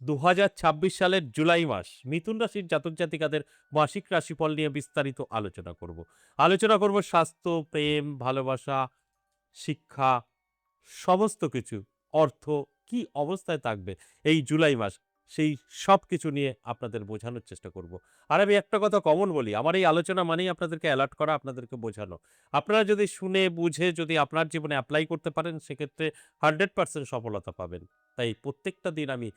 2026 সালের জুলাই মাস মিথুন রাশির জাতক জাতিকাদের মাসিক রাশিফল নিয়ে বিস্তারিত আলোচনা করব। আলোচনা করব স্বাস্থ্য, প্রেম, ভালোবাসা, শিক্ষা, সমস্ত কিছু, অর্থ কি অবস্থায় থাকবে এই জুলাই মাস, সেই সব কিছু নিয়ে আপনাদের বোঝানোর চেষ্টা করব। আর আমি একটা কথা কমন বলি, আমার এই আলোচনা মানেই আপনাদেরকে অ্যালার্ট করা, আপনাদেরকে বোঝানো। আপনারা যদি শুনে বুঝে যদি আপনার জীবনে এপ্লাই করতে পারেন, সেক্ষেত্রে 100% সফলতা পাবেন। তাই প্রত্যেকটা দিন আমি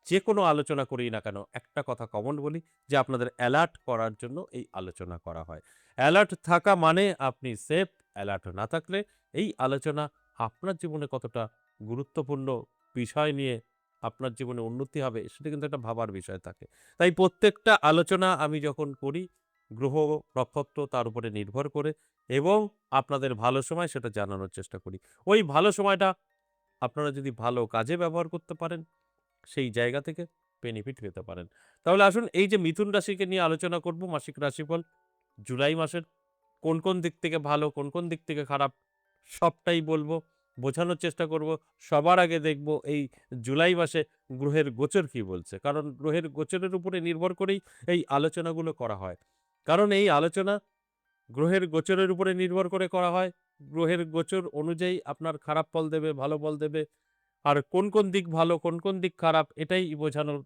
যে কোনো আলোচনা করি না কেন, একটা কথা কমন বলি যে আপনাদের অ্যালার্ট করার জন্য এই আলোচনা করা হয়। অ্যালার্ট থাকা মানে আপনি সেফ, অ্যালার্ট না থাকলে এই আলোচনা আপনার জীবনে কতটা গুরুত্বপূর্ণ বিষয় নিয়ে আপনার জীবনে উন্নতি হবে, সেটা কিন্তু একটা ভাবার বিষয় থাকে। তাই প্রত্যেকটা আলোচনা আমি যখন করি, গ্রহ নক্ষত্র তার উপরে নির্ভর করে এবং আপনাদের ভালো সময় সেটা জানানোর চেষ্টা করি। ওই ভালো সময়টা আপনারা যদি ভালো কাজে ব্যবহার করতে পারেন, সেই জায়গা থেকে বেনিফিট পেতে পারেন। তাহলে আসুন এই যে মিথুন রাশিকে নিয়ে আলোচনা করব মাসিক রাশিফল জুলাই মাসের কোন দিক থেকে ভালো, কোন দিক থেকে খারাপ সবটাই বলব, বোঝানোর চেষ্টা করব। সবার আগে দেখব এই জুলাই মাসে গ্রহের গোচর কি বলছে। কারণ গ্রহের গোচরের উপরে নির্ভর করেই এই আলোচনাগুলো করা হয়। কারণ এই আলোচনা গ্রহের গোচরের উপরে নির্ভর করে করা হয়। গ্রহের গোচর অনুযায়ী আপনার খারাপ ফল দেবে, ভালো ফল দেবে। আর কোন দিক ভালো, কোন দিক খারাপ এটাই বোঝানোর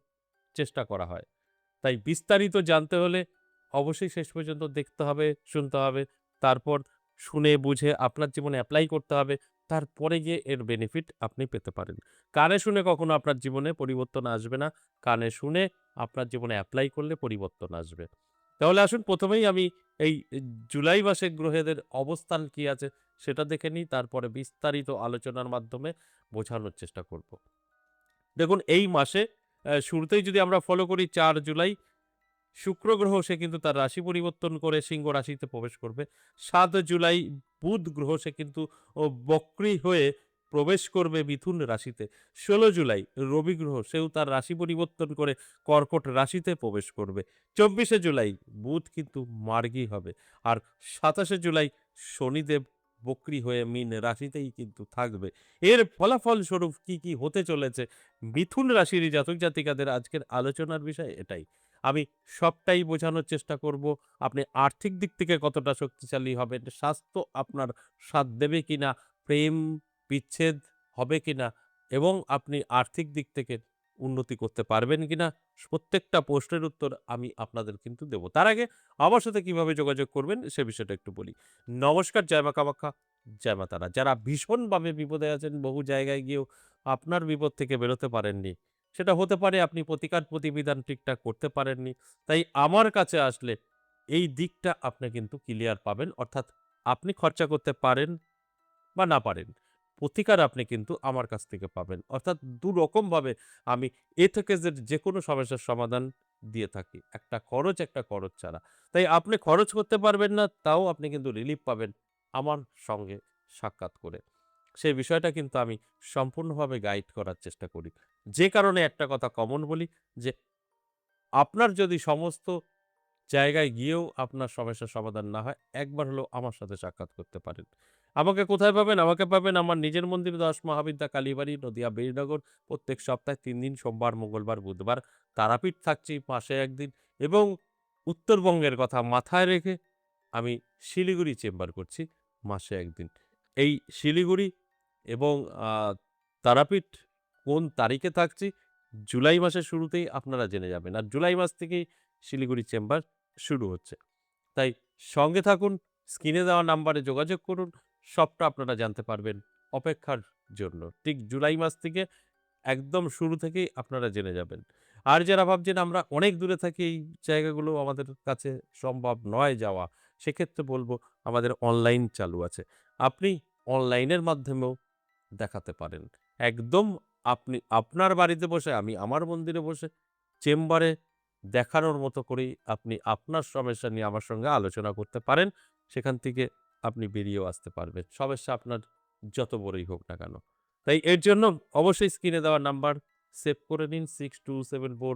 চেষ্টা করা হয়। তাই বিস্তারিত জানতে হলে অবশ্যই শেষ পর্যন্ত দেখতে হবে, শুনতে হবে। তারপর শুনে বুঝে আপনার জীবনে এপ্লাই করতে হবে। তারপরে গিয়ে এর বেনিফিট আপনি পেতে পারেন। কানে শুনে কখনো আপনার জীবনে পরিবর্তন আসবে না। কানে শুনে আপনার জীবনে এপ্লাই করলে পরিবর্তন আসবে। তাহলে আসুন ১ম এই আমি এই জুলাই মাসে গ্রহেদের অবস্থান কি আছে সেটা দেখে নিই। তারপরে বিস্তারিত আলোচনার মাধ্যমে বোঝানোর চেষ্টা করব। দেখুন এই মাসে শুরুতেই যদি আমরা ফলো করি ৪ জুলাই শুক্র গ্রহ সে কিন্তু তার রাশি পরিবর্তন করে সিংহ রাশিতে প্রবেশ করবে। ৭ জুলাই বুধ গ্রহ সে কিন্তু বক্রী হয়ে প্রবেশ করবে মিথুন রাশিতে। ১৬ জুলাই রবি গ্রহ সেও তার রাশি পরিবর্তন করে কর্কট রাশিতে প্রবেশ করবে। ২৪শে জুলাই বুধ কিন্তু মার্গী হবে। আর ২৭শে জুলাই শনিদেব বক্রী হয়ে মীন রাশিতেই কিন্তু থাকবে। এর ফলাফল স্বরূপ কি হতে চলেছে মিথুন রাশির জাতক জাতিকাদের আজকের আলোচনার বিষয় এটাই। আমি সবটাই বোঝানোর চেষ্টা করব। আপনি আর্থিক দিক থেকে কতটা শক্তিশালী হবেন, স্বাস্থ্য আপনার সাথ দেবে কিনা, প্রেম বিচ্ছেদ হবে কিনা এবং আপনি আর্থিক দিক থেকে উন্নতি করতে পারবেন কিনা, প্রত্যেকটা প্রশ্নের উত্তর আমি আপনাদের কিন্তু দেব। তার আগে আমার সাথে কিভাবে যোগাযোগ করবেন সে বিষয়টা একটু বলি। নমস্কার, জয় মা কামাখ্যা, জয় মা তারা। যারা ভীষণভাবে বিপদে আছেন, বহু জায়গায় গিয়েও আপনার বিপদ থেকে বেরোতে পারেননি। সেটা হতে পারে আপনি প্রতিকার প্রতিবিধান ঠিকঠাক করতে পারেননি। তাই আমার কাছে আসলে এই দিকটা আপনি কিন্তু ক্লিয়ার পাবেন। অর্থাৎ আপনি খরচা করতে পারেন বা না পারেন। প্রতিকার আপনি কিন্তু আমার কাছ থেকে পাবেন। অর্থাৎ দুরকমভাবে আমি এ থেকে জেড যেকোনো সমস্যার সমাধান দিয়ে থাকি। একটা খরচ ছাড়া। তাই আপনি খরচ করতে পারবেন না, তাও আপনি কিন্তু রিলিফ পাবেন আমার সঙ্গে সাক্ষাৎ করে। সেই বিষয়টা কিন্তু আমি সম্পূর্ণভাবে গাইড করার চেষ্টা করি। যে কারণে একটা কথা কমন বলি যে, আপনার যদি সমস্ত জায়গায় গিয়েও আপনার সমস্যার সমাধান না হয়, একবার হলেও আমার সাথে সাক্ষাৎ করতে পারেন। আমাকে কোথায় পাবেন? আমাকে পাবেন আমার নিজের মন্দির ১০ মহাবিদ্যা কালীবাড়ি, নদিয়া বীরনগর। প্রত্যেক সপ্তাহে ৩ দিন সোমবার, মঙ্গলবার, বুধবার। তারাপীঠ থাকছি মাসে ১ দিন এবং উত্তরবঙ্গের কথা মাথায় রেখে আমি শিলিগুড়ি চেম্বার করছি মাসে ১ দিন। এই শিলিগুড়ি এবং আ তারাপীঠ কোন তারিখে থাকছি জুলাই মাসের শুরুতেই আপনারা জেনে যাবেন। আর জুলাই মাস থেকেই শিলিগুড়ি চেম্বার শুরু হচ্ছে। তাই সঙ্গে থাকুন, স্ক্রিনে দেওয়া নাম্বারে যোগাযোগ করুন। সবটা আপনারা জানতে পারবেন অপেক্ষার জন্য। ঠিক জুলাই মাস থেকে একদম শুরু থেকেই আপনারা জেনে যাবেন। আর যারা ভাবছেন আমরা অনেক দূরে থাকি এই জায়গাগুলো আমাদের কাছে সম্ভব নয় যাওয়া, সেক্ষেত্রে বলব আমাদের অনলাইন চালু আছে। আপনি অনলাইনের মাধ্যমেও দেখাতে পারেন। একদম আপনি আপনার বাড়িতে বসে, আমি আমার মন্দিরে বসে চেম্বারে দেখানোর মতো করেই আপনি আপনার সমস্যা নিয়ে আমার সঙ্গে আলোচনা করতে পারেন। সেখান থেকে আপনি বেরিয়েও আসতে পারবেন। সমস্যা আপনার যত বড়ই হোক না কেন। তাই এর জন্য অবশ্যই স্ক্রিনে দেওয়া নাম্বার সেভ করে নিন। 6274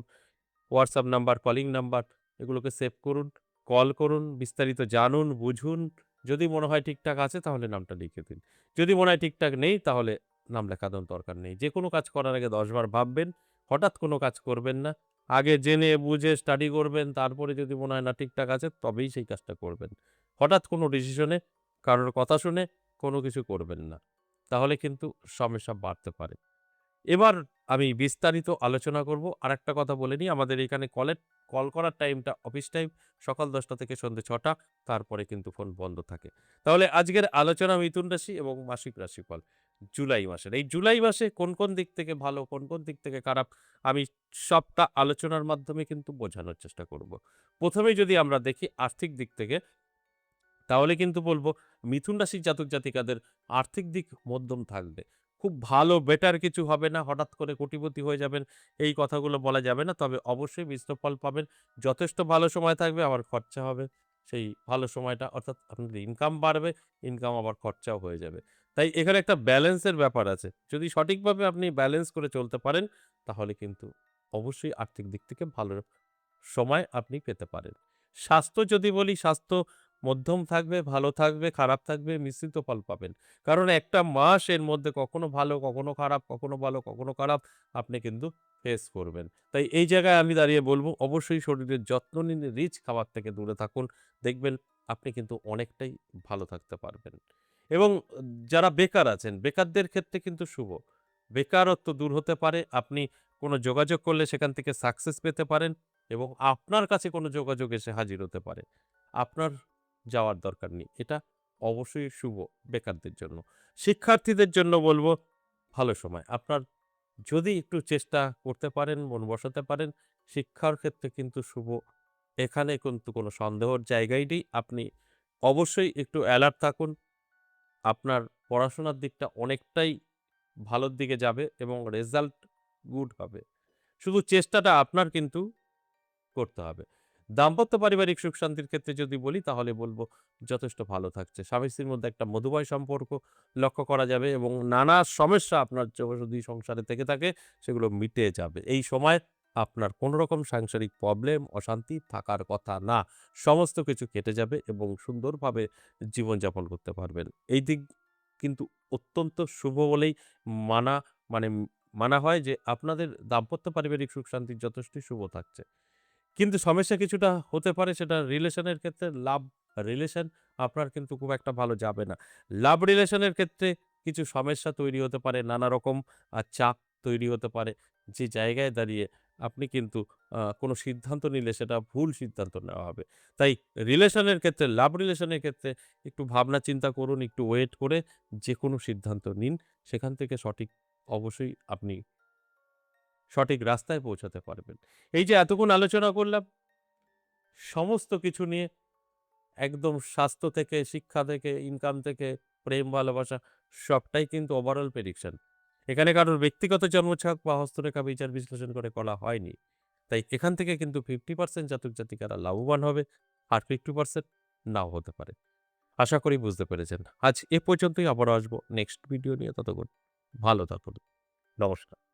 হোয়াটসঅ্যাপ নাম্বার, কলিং নাম্বার এগুলোকে সেভ করুন। কল করুন, বিস্তারিত জানুন, বুঝুন। যদি মনে হয় ঠিকঠাক আছে তাহলে নামটা লিখে দিন। যদি মনে হয় ঠিকঠাক নেই তাহলে নাম লেখানোর দরকার নেই। যেকোনো কাজ করার আগে ১০ বার ভাববেন। হঠাৎ কোনো কাজ করবেন না। আগে জেনে বুঝে স্টাডি করবেন, তারপরে যদি মনে হয় না ঠিকঠাক আছে তবেই সেই কাজটা করবেন। হঠাৎ কোনো ডিসিশনে কারোর কথা শুনে কোনো কিছু করবেন না। তাহলে কিন্তু সমস্যা বাড়তে পারে। এবার আমি বিস্তারিত আলোচনা করব। আরেকটা কথা বলে নিই, আমাদের এখানে কল করার টাইমটা অফিস টাইম সকাল ১০টা থেকে সন্ধ্যে ৬টা, তারপরে কিন্তু ফোন বন্ধ থাকে। তাহলে আজকের আলোচনা মিথুন রাশি এবং মাসিক রাশিফল জুলাই মাসের। এই জুলাই মাসে কোন দিক থেকে ভালো, কোন দিক থেকে খারাপ আমি সবটা আলোচনার মাধ্যমে কিন্তু বোঝানোর চেষ্টা করব। ১ম এই যদি আমরা দেখি আর্থিক দিক থেকে, তাহলে কিন্তু বলব মিথুন রাশির জাতক-জাতিকাদের আর্থিক দিক মধ্যম থাকবে। খুব ভালো বেটার কিছু হবে না, হঠাৎ করে কোটিপতি হয়ে যাবেন এই কথাগুলো বলা যাবে না। তবে অবশ্যই মিশ্র ফল পাবেন। যথেষ্ট ভালো সময় থাকবে, আবার খরচা হবে। সেই ভালো সময়টা অর্থাৎ আপনাদের ইনকাম বাড়বে, ইনকাম আবার খরচাও হয়ে যাবে। তাই এখানে একটা ব্যালেন্সের ব্যাপার আছে। যদি সঠিকভাবে আপনি ব্যালেন্স করে চলতে পারেন, তাহলে কিন্তু অবশ্যই আর্থিক দিক থেকে ভালো সময় আপনি পেতে পারেন। স্বাস্থ্য যদি বলি, স্বাস্থ্য মধ্যম থাকবে, ভালো থাকবে, খারাপ থাকবে, মিশ্রিত ফল পাবেন। কারণ একটা মাস এর মধ্যে কখনো ভালো, কখনো খারাপ, কখনো ভালো, কখনো খারাপ আপনি কিন্তু ফেস করবেন। তাই এই জায়গায় আমি দাঁড়িয়ে বলব অবশ্যই শরীরের যত্ন নিন, রিচ খাবার থেকে দূরে থাকুন। দেখবেন আপনি কিন্তু অনেকটাই ভালো থাকতে পারবেন। এবং যারা বেকার আছেন, বেকারদের ক্ষেত্রে কিন্তু শুভ। বেকারত্ব দূর হতে পারে। আপনি কোনো যোগাযোগ করলে সেখান থেকে সাকসেস পেতে পারেন এবং আপনার কাছে কোনো যোগাযোগ এসে হাজির হতে পারে। আপনার যাওয়ার দরকার নেই। এটা অবশ্যই শুভ বেকারদের জন্য। শিক্ষার্থীদের জন্য বলব ভালো সময়। আপনার যদি একটু চেষ্টা করতে পারেন, মন বসাতে পারেন, শিক্ষার ক্ষেত্রে কিন্তু শুভ। এখানে কিন্তু কোনো সন্দেহর জায়গাই নেই। আপনি অবশ্যই একটু এলার্ট থাকুন। আপনার পড়াশোনার দিকটা অনেকটাই ভালোর দিকে যাবে এবং রেজাল্ট গুড হবে। শুধু চেষ্টাটা আপনার কিন্তু করতে হবে। দাম্পত্য পারিবারিক সুখ শান্তির ক্ষেত্রে যদি বলি তাহলে বলব যথেষ্ট ভালো থাকছে। স্বামী-স্ত্রীর মধ্যে একটা মধুময় সম্পর্ক লক্ষ্য করা যাবে এবং নানা সমস্যা আপনার যদি সংসারে থেকে থাকে সেগুলো মিটে যাবে। এই সময় আপনার কোন রকম সাংসারিক প্রবলেম, অশান্তি থাকার কথা না। সমস্ত কিছু কেটে যাবে এবং সুন্দরভাবে জীবনযাপন করতে পারবেন। এই দিক কিন্তু অত্যন্ত শুভ বলেই মানা মানে মানা হয় যে আপনাদের দাম্পত্য পারিবারিক সুখ শান্তির যথেষ্টই শুভ থাকছে। কিন্তু সমস্যা কিছুটা হতে পারে, সেটা রিলেশনের ক্ষেত্রে। লাভ রিলেশন আপনার কিন্তু খুব একটা ভালো যাবে না। লাভ রিলেশনের ক্ষেত্রে কিছু সমস্যা তৈরি হতে পারে, নানা রকম চাপ তৈরি হতে পারে। যে জায়গায় দাঁড়িয়ে আপনি কিন্তু কোনো সিদ্ধান্ত নিলে সেটা ভুল সিদ্ধান্ত নেওয়া হবে। তাই রিলেশনের ক্ষেত্রে, লাভ রিলেশনের ক্ষেত্রে একটু ভাবনা চিন্তা করুন, একটু ওয়েট করে যেকোনো সিদ্ধান্ত নিন। সেখান থেকে সঠিক অবশ্যই আপনি সঠিক রাস্তায় পৌঁছাতে পারবেন। এই যে এতক্ষণ আলোচনা করলাম সমস্ত কিছু নিয়ে, একদম স্বাস্থ্য থেকে, শিক্ষা থেকে, ইনকাম থেকে, প্রেম ভালোবাসা সবটাই কিন্তু ওভারঅল প্রেডিকশন। এখানে কারোর ব্যক্তিগত জন্মছক বা হস্তরেখা বিচার বিশ্লেষণ করে করা হয়নি। তাই এখান থেকে কিন্তু 50% জাতক জাতিকারা লাভবান হবে আর 50% নাও হতে পারে। আশা করি বুঝতে পেরেছেন। আজ এ পর্যন্তই, আবারও আসবো নেক্সট ভিডিও নিয়ে। ততক্ষণ ভালো থাকুন। নমস্কার।